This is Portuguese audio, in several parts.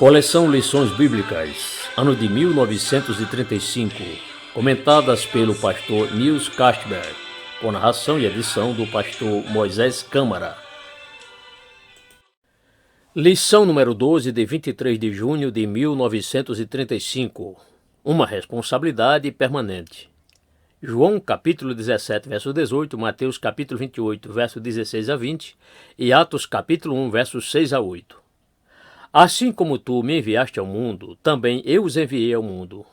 Coleção Lições Bíblicas, ano de 1935, comentadas pelo pastor Nils Castberg, com narração e edição do pastor Moisés Câmara. Lição número 12, de 23 de junho de 1935. Uma responsabilidade permanente. João capítulo 17, verso 18, Mateus capítulo 28, verso 16 a 20 e Atos capítulo 1, versos 6 a 8. Assim como tu me enviaste ao mundo, também eu os enviei ao mundo.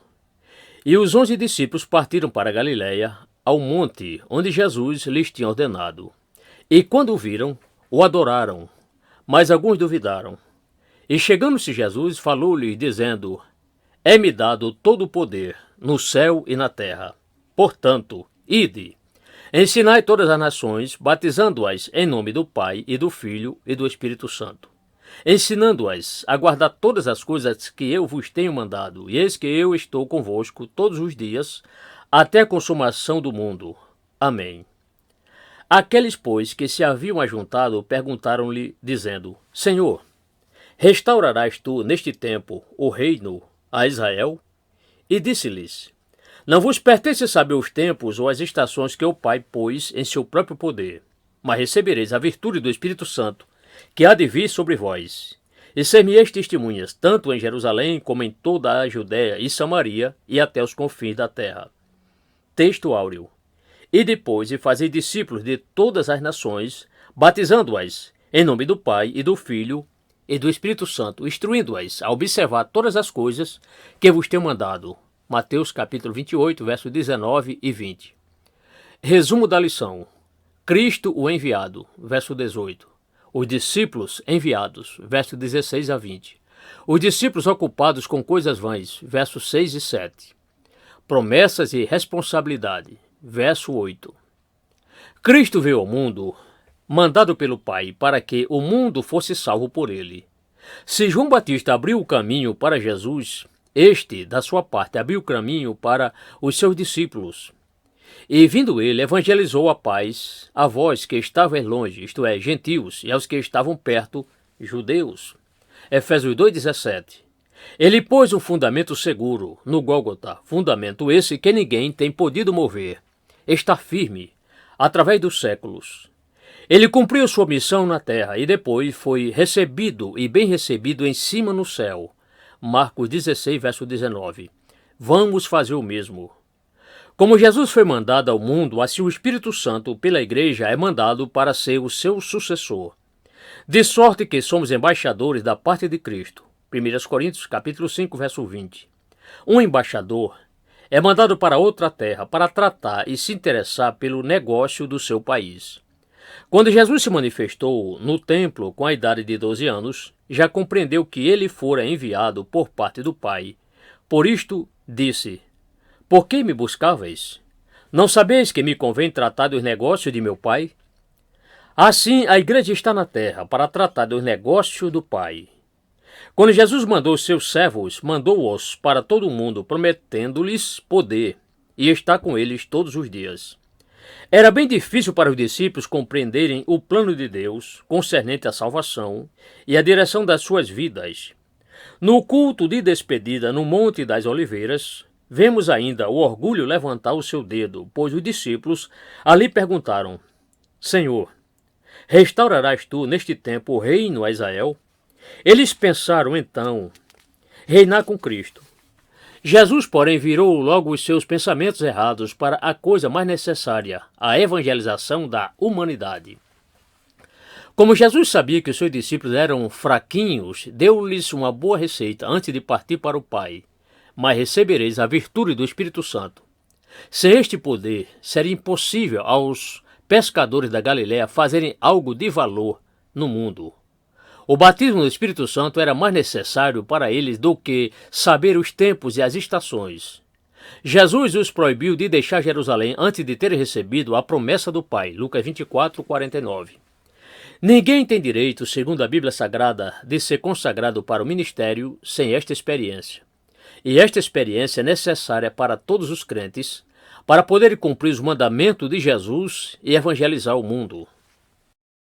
E os 11 discípulos partiram para Galiléia, ao monte onde Jesus lhes tinha ordenado. E quando o viram, o adoraram, mas alguns duvidaram. E chegando-se Jesus, falou-lhes, dizendo: É-me dado todo o poder, no céu e na terra. Portanto, ide, ensinai todas as nações, batizando-as em nome do Pai e do Filho e do Espírito Santo, ensinando-as a guardar todas as coisas que eu vos tenho mandado, e eis que eu estou convosco todos os dias, até a consumação do mundo. Amém. Aqueles, pois, que se haviam ajuntado, perguntaram-lhe, dizendo: Senhor, restaurarás tu neste tempo o reino a Israel? E disse-lhes: Não vos pertence saber os tempos ou as estações que o Pai pôs em seu próprio poder, mas recebereis a virtude do Espírito Santo, que há de vir sobre vós. E ser-me-eis testemunhas, tanto em Jerusalém como em toda a Judéia e Samaria e até os confins da terra. Texto áureo. E depois e fazei discípulos de todas as nações, batizando-as em nome do Pai e do Filho e do Espírito Santo, instruindo-as a observar todas as coisas que vos tenho mandado. Mateus capítulo 28, versos 19 e 20. Resumo da lição. Cristo o enviado, verso 18. Os discípulos enviados, versos 16 a 20. Os discípulos ocupados com coisas vãs, versos 6 e 7. Promessas e responsabilidade, verso 8. Cristo veio ao mundo, mandado pelo Pai, para que o mundo fosse salvo por ele. Se João Batista abriu o caminho para Jesus, este, da sua parte, abriu o caminho para os seus discípulos. E, vindo ele, evangelizou a paz a vós que estavais longe, isto é, gentios, e aos que estavam perto, judeus. Efésios 2,17. Ele pôs um fundamento seguro no Gólgota, fundamento esse que ninguém tem podido mover. Está firme, através dos séculos. Ele cumpriu sua missão na terra e depois foi recebido e bem recebido em cima no céu. Marcos 16, verso 19. Vamos fazer o mesmo. Como Jesus foi mandado ao mundo, assim o Espírito Santo, pela Igreja, é mandado para ser o seu sucessor. De sorte que somos embaixadores da parte de Cristo. 1 Coríntios capítulo 5, verso 20. Um embaixador é mandado para outra terra para tratar e se interessar pelo negócio do seu país. Quando Jesus se manifestou no templo com a idade de 12 anos, já compreendeu que ele fora enviado por parte do Pai. Por isto, disse: Por que me buscáveis? Não sabeis que me convém tratar dos negócios de meu Pai? Assim, a igreja está na terra para tratar dos negócios do Pai. Quando Jesus mandou seus servos, mandou-os para todo o mundo, prometendo-lhes poder, e está com eles todos os dias. Era bem difícil para os discípulos compreenderem o plano de Deus concernente à salvação e a direção das suas vidas. No culto de despedida no Monte das Oliveiras, vemos ainda o orgulho levantar o seu dedo, pois os discípulos ali perguntaram: Senhor, restaurarás tu neste tempo o reino a Israel? Eles pensaram então reinar com Cristo. Jesus, porém, virou logo os seus pensamentos errados para a coisa mais necessária, a evangelização da humanidade. Como Jesus sabia que os seus discípulos eram fraquinhos, deu-lhes uma boa receita antes de partir para o Pai. Mas recebereis a virtude do Espírito Santo. Sem este poder, seria impossível aos pescadores da Galiléia fazerem algo de valor no mundo. O batismo do Espírito Santo era mais necessário para eles do que saber os tempos e as estações. Jesus os proibiu de deixar Jerusalém antes de terem recebido a promessa do Pai. Lucas 24, 49. Ninguém tem direito, segundo a Bíblia Sagrada, de ser consagrado para o ministério sem esta experiência. E esta experiência é necessária para todos os crentes, para poderem cumprir os mandamentos de Jesus e evangelizar o mundo.